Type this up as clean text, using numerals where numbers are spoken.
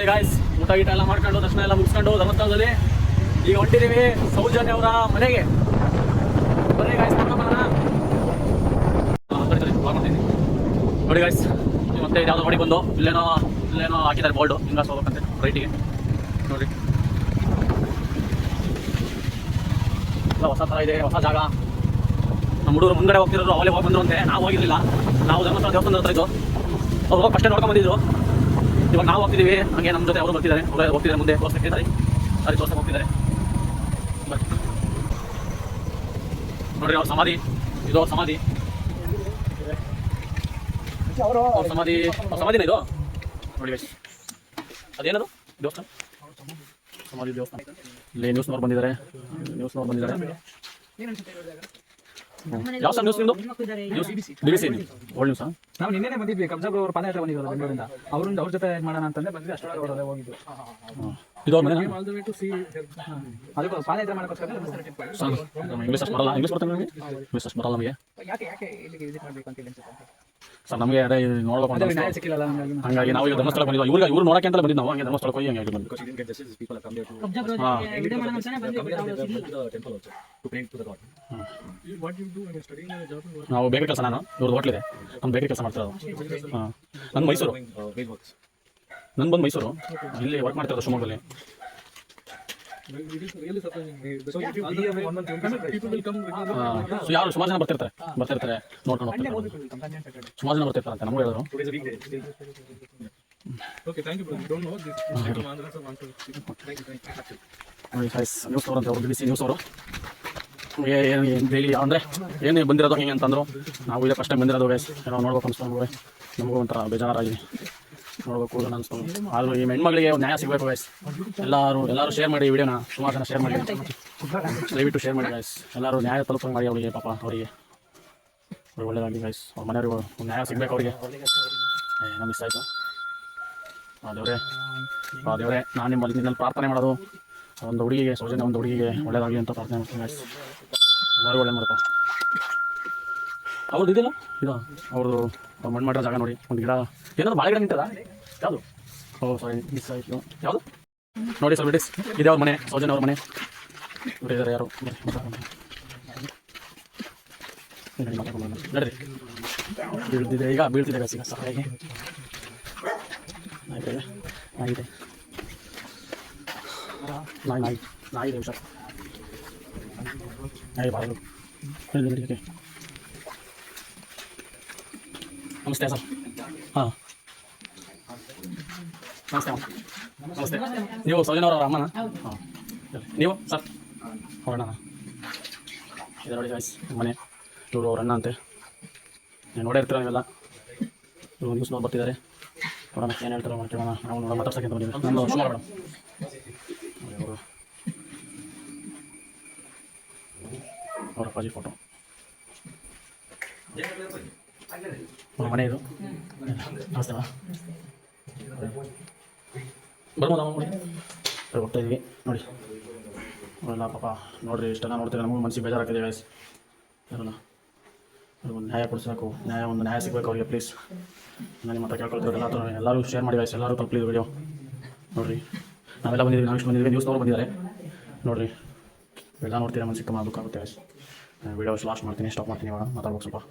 Guys, ಊಟ ಗೀಟ ಎಲ್ಲ ಮಾಡ್ಕೊಂಡು ದರ್ಶನ ಎಲ್ಲ ಮುಗಿಸ್ಕೊಂಡು ಧರ್ಮಸ್ಥಳದಲ್ಲಿ ಈಗ ಹೊಂಟಿದ್ದೀವಿ ಸೌಜನ್ಯ ಅವರ ಮನೆಗೆ. ಬನ್ನಿ ಗಾಯ್ಸ್, ಮಾಡ್ಕೊಂಬರೋಣ. ನೋಡಿ ಗಾಯ್ಸ್, ಮತ್ತೆ ಯಾವ್ದೋ ಮಾಡಿ ಬಂದು ಇಲ್ಲೇನೋ ಹಾಕಿದ್ದಾರೆ ಬೋರ್ಡು, ಹಿಂಗಾಸ್ ಹೋಗ್ಬೇಕಂತೆ ರೈಟಿಗೆ. ನೋಡಿ ಎಲ್ಲ ಹೊಸ ಥರ ಇದೆ, ಹೊಸ ಜಾಗ. ನಮ್ಮ ಹುಡುಗರು ಮುಂಗಡೆ ಹೋಗ್ತಿರೋರು, ಅವಲೇ ಹೋಗಿ ಬಂದ್ರು ಅಂತೆ. ನಾವು ಹೋಗಿರಲಿಲ್ಲ, ನಾವು ಧರ್ಮಸ್ಥಳ ದೇವಸ್ಥಾನದ ಹತ್ರ ಇದ್ದು ಅವ್ರು ಹೋಗಿ ಫಸ್ಟೇ ನೋಡ್ಕೊಂಡು ಬಂದಿದ್ದು. ಇವಾಗ ನಾವು ಹೋಗ್ತಿದ್ದೀವಿ, ಹಂಗೆ ನಮ್ಮ ಜೊತೆ ಅವರು ಬರ್ತಿದ್ದಾರೆ, ಅವರು ಹೋಗ್ತಿದ್ದಾರೆ ಮುಂದೆ ತೋರಿಸ್ತಾ ಇದ್ದಾರೆ, ಅಲ್ಲಿ ತೋರ್ಸಕ್ಕೆ ಹೋಗ್ತಿದ್ದಾರೆ. ನೋಡ್ರಿ ಅವ್ರ ಸಮಾಧಿ, ಇದು ಅವ್ರ ಸಮಾಧಿ, ಅವ್ರ ಸಮಾಧಿನ ಇದು. ನೋಡಿ ಅದೇನದು ದೇವಸ್ಥಾನ, ಸಮಾಧಿ ದೇವಸ್ಥಾನ. ಇಲ್ಲಿ ನ್ಯೂಸ್ನವ್ರು ಬಂದಿದ್ದಾರೆ. ಯಾವ ಸರ್ ನ್ಯೂಸ್ ನಿಮ್ದು? BBC ಓಲ್ಡ್ ನ್ಯೂಸಾ? ನಾವು ನಿನ್ನೆ ಬಂದಿದ್ವಿ, ಕಬ್ಜಾಬ್ ಅವ್ರ ಪಾದಯಾತ್ರೆ ಬಂದಿದ್ರು ಬೆಂಗಳೂರಿಂದ. ಅವ್ರ ಜೊತೆ ಮಾಡೋಣ ಅಂತಂದ್ರೆ ಬಂದ್ವಿ, ಅಷ್ಟೊಳಗೆ ಹೋಗಿದ್ದು. ಇದು ಅವ್ರ ಮನೆ. ಅದಕ್ಕೆ ಪಾದಯಾತ್ರೆ ಮಾಡೋಕ್ಕೋಸ್ಕರ ಇಂಗ್ಲೀಷ್ ಅಷ್ಟು ಬರಲ್ಲ, ಇಂಗ್ಲೀಷ್ ಬರ್ತದೆ ನಮಗೆ, ಇಂಗ್ಲೀಷ್ ಅಷ್ಟು ಬರಲ್ಲ ನಮಗೆ. ಯಾಕೆ ಇಲ್ಲಿಗೆ ವಿಸಿಟ್ ಮಾಡಬೇಕು ಅಂತ ಹೇಳಿ ಸರ್ ನಮಗೆ ಅದೇ ನೋಡ್ಬೇಕು ಅಂತ ನ್ಯಾಯ ಸಿಕ್ಕಿಲ್ಲ. ಹಂಗಾಗಿ ನಾವು ಈಗ ಧರ್ಮಸ್ಥಳಕ್ಕೆ ಬಂದಿದ್ವಿ. ಇವ್ರು ನೋಡಕ್ಕೆ ಅಂತ ಬಂದಿದ್ದು ನಾವು, ಹಂಗೆ ಧರ್ಮಸ್ಥಳಕ್ಕೆ ಹೋಗಿ ಹಂಗೆ ಬಂದ್ವಿ. ನಾವು ಬೇಕರಿ ಕೆಲಸ, ನಾನು ಇವ್ರದ್ದು ಹೋಟ್ಲಿದೆ, ನಾನು ಬೇಕರಿ ಕೆಲಸ ಮಾಡ್ತಿರೋದು. ಹಾಂ, ನನ್ನ ಮೈಸೂರು, ನನ್ನ ಬಂದು ಮೈಸೂರು, ಇಲ್ಲಿ ವರ್ಕ್ ಮಾಡ್ತಿರೋದು ಶಿವಮೊಗ್ಗದಲ್ಲಿ. ಯಾರು ಸುಮಾರು ಜನ ಬರ್ತಿರ್ತಾರೆ ನೋಡ್ಕೊಂಡು ಹೋಗ್ತಾರೆ, ಸುಮಾರು ಜನ ಬರ್ತಿರ್ತಾರೆ ಅಂತ ನಮ್ಗೆ ಹೇಳಿದ್ರು. ನ್ಯೂಸ್ ಅವರು ಅಂತ ಅವರು BBC ನ್ಯೂಸ್ ಅವರು ಡೈಲಿ ಅಂದರೆ ಏನೇ ಬಂದಿರೋದು ಹೆಂಗೆ ಅಂತಂದ್ರು. ನಾವು ಇದೇ ಫಸ್ಟ್ ಟೈಮ್ ಬಂದಿರೋದು ಗೈಸ್, ಏನೋ ನೋಡ್ಬೇಕು ಅನಿಸ್ತು ನಮಗೆ, ನಮಗೂ ಒಂಥರ ಬೇಜಾರಾಗಿ ನೋಡ್ಬೇಕು ಅನಿಸ್ತು. ಆದರೂ ಈ ಹೆಣ್ಮಗಳಿಗೆ ಒಂದು ನ್ಯಾಯ ಸಿಗಬೇಕು ಗೈಸ್. ಎಲ್ಲರೂ ಶೇರ್ ಮಾಡಿ ವಿಡಿಯೋನ, ಸುಮಾರು ಜನ ಶೇರ್ ಮಾಡಿ, ದಯವಿಟ್ಟು ಶೇರ್ ಮಾಡಿ ಗೈಸ್. ಎಲ್ಲರೂ ನ್ಯಾಯ ತಲುಪಂಗೆ ಮಾಡಿ ಅವರಿಗೆ, ಪಾಪ ಅವರಿಗೆ ಒಳ್ಳೆಯದಾಗಿ ಗೈಸ್. ಅವ್ರ ಮನೆಯವ್ರಿಗೂ ಒಂದು ನ್ಯಾಯ ಸಿಗಬೇಕು ಅವರಿಗೆ. ಏನೋ ಮಿಸ್ ಆಯಿತು. ದೇವರೇ ನಾನು ನಿನ್ನಲ್ಲಿ ಪ್ರಾರ್ಥನೆ ಮಾಡೋದು, ಒಂದು ಹುಡುಗಿಗೆ, ಸೌಜನ್ಯ ಒಂದು ಹುಡುಗಿಗೆ ಒಳ್ಳೆಯದಾಗಲಿ ಅಂತ ಪ್ರಾರ್ಥನೆ ಮಾಡ್ತೀನಿ ಗೈಸ್. ಎಲ್ಲರೂ ಒಳ್ಳೆ ಮಾಡಪ್ಪ. ಅವ್ರದ್ದು ಇದೆಯಲ್ಲ, ಇದು ಅವ್ರದ್ದು ಮಣ್ಣು ಮಾಡಿರೋ ಜಾಗ ನೋಡಿ. ಒಂದು ಗಿಡ ಏನಾದ್ರು ಬಾಳೆ ಗಿಡ ನಿಂತದ, ಯಾವುದು? ಓ ಸಾರಿ, ಮಿಸ್ ಆಯಿತು. ಯಾವುದು ನೋಡಿ ಸರ್, ಬಿಡಿಸ್ ಇದೆ ಅವ್ರ ಮನೆ, ಸೌಜನ್ಯ ಅವ್ರ ಮನೆ. ಇದ್ದಾರೆ ಯಾರು ನಡ್ರಿ, ಬೀಳ್ತಿದೆ ಈಗ, ಬೀಳ್ತಿದೆ ಗೈಸ್. ಈಗ ಸಹಾಯಿಗೆ ನಾಯಿದೆ, ನಾಯಿದೆ ಹುಷಾರು, ನಾಯಿ ಬಾಗಿಲು. ನಮಸ್ತೆ ಸರ್. ಹಾಂ ನಮಸ್ತೆ. ನೀವು ಸೌಜನ್ಯ ಅವರ ಅಮ್ಮನ? ಹಾಂ, ನೀವು ಸರ್ ಅವರಣ್ಣ? ಇದೆ ನೋಡಿ ಗೈಸ್ ಮನೆ, ಇವರು ಅವ್ರ ಅಣ್ಣ ಅಂತೆ. ನೀವು ನೋಡೇ ಇರ್ತೀರ ನೀವೆಲ್ಲ. ಇವರು ನ್ಯೂಸ್ ನೋಡಿ ಬರ್ತಿದ್ದಾರೆ, ನೋಡೋಣ ಏನು ಹೇಳ್ತಾರೋ ಕೇಳೋಣ. ನಾವು ನೋಡೋಣ, ಮಾತಾಡ್ಸೋಕ್ಕೆ ಅಂತ ಬಂದಿದ್ದೀವಿ. ನಮ್ಮದು ಶಿವಮೊಗ್ಗ ಮೇಡಮ್. ಅವರು ಅವರ ಅಪ್ಪಾಜಿ ಫೋಟೋ, ಮನೆ ಇದು. ನಮಸ್ತೆ ಬರ್ಬೋದಾ ನೋಡಿ, ಹೋಗ್ತಾ ಇದ್ವಿ ನೋಡಿ. ಅವೆಲ್ಲ ಪಾಪ ನೋಡಿರಿ, ಇಷ್ಟೆಲ್ಲ ನೋಡ್ತೀವಿ, ನಮಗೂ ಮನಸ್ಸಿಗೆ ಬೇಜಾರಾಗ್ತಿದೆ ಗೈಸ್. ಇರೋಲ್ಲ, ಒಂದು ನ್ಯಾಯ ಕೊಡಿಸ್ಬೇಕು, ಒಂದು ನ್ಯಾಯ ಸಿಗಬೇಕು ಅವರಿಗೆ ಪ್ಲೀಸ್. ನಾನು ನಿಮ್ಮ ಹತ್ರ ಕೇಳ್ಕೊಳ್ತೀವಿ, ಎಲ್ಲರೂ ಶೇರ್ ಮಾಡಿ ಗೈಸ್, ಎಲ್ಲರೂ ತಪ್ಪಲಿದ್ದು ವಿಡಿಯೋ ನೋಡಿರಿ. ನಾವೆಲ್ಲ ಬಂದಿದ್ದೀವಿ, ನಾವು ಇಷ್ಟು ಬಂದಿದ್ದೀವಿ, ನ್ಯೂಸ್ನವರು ಬಂದಿದ್ದಾರೆ ನೋಡಿರಿ. ಎಲ್ಲ ನೋಡ್ತೀರಾ, ಮನಸ್ಸಿಗೆ ತುಂಬ ದುಃಖ ಆಗುತ್ತೆ ಗೈಸ್. ವಿಡಿಯೋ ಲಾಸ್ಟ್ ಮಾಡ್ತೀನಿ, ಸ್ಟಾಪ್ ಮಾಡ್ತೀನಿ. ಇವಾಗ ಮಾತಾಡ್ಬೇಕು ಸ್ವಲ್ಪ.